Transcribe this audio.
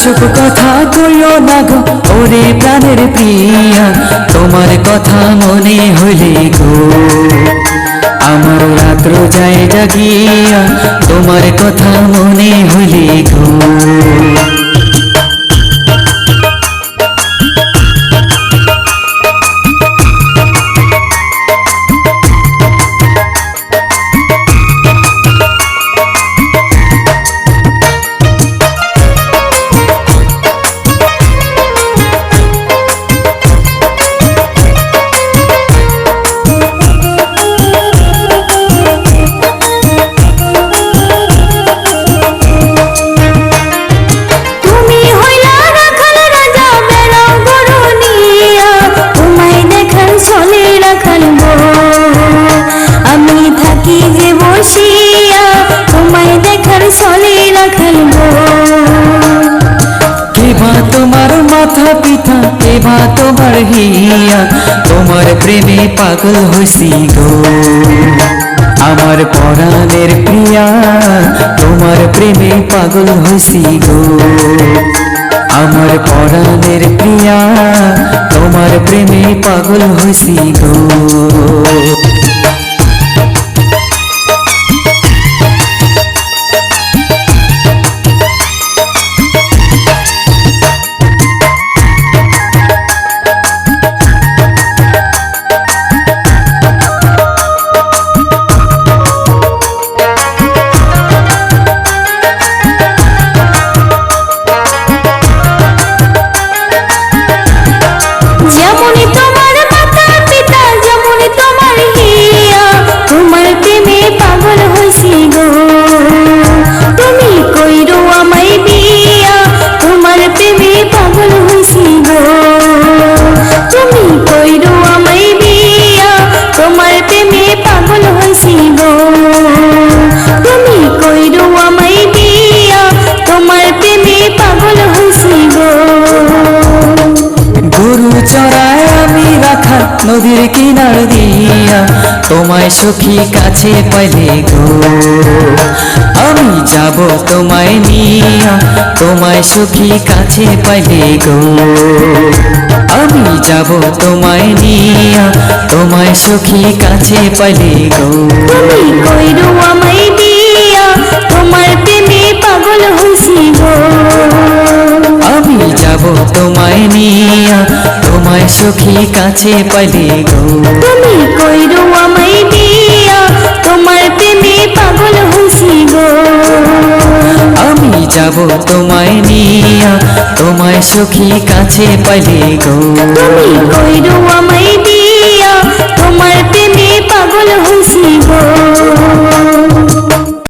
ওসব কথা কইও না গো ওরে প্রাণের প্রিয়া, তোমার কথা মনে হইলে গো আমার রাত্র যায় জাগিয়া, তোমার কথা মনে হইলে গো। তোমার মাথা পিতা এবা তোমার হিয়া, তোমার প্রেমে পাগল হইছি গো আমার পরাণের প্রিয়া, তোমার প্রেমে পাগল হইছি গো আমার পরাণের প্রিয়া, তোমার প্রেমে পাগল হইছি গো। নদীর কিনার দিয়া তোমায় সখী কাছে পাইলে গো আমি যাব তোমায় নিয়া, তোমায় সখী কাছে পাইলে গো আমি যাব তোমায় নিয়া, তোমায় সখী কাছে পাইলে গো। তুমি কইরো আমায় বিয়া, তোমার প্রেমে পাগল হইছি গো আমি যাব তোমায় নিয়া, তোমায় সখী কাছে পাইলে গো। তুমি কইরো আমায় বিয়া, তোমার প্রেমে পাগল হইছি গো আমি যাব তোমায় নিয়া, তোমায় সখী কাছে পাইলে গো। তুমি কইরো আমায় বিয়া, তোমার প্রেমে পাগল হইছি গো।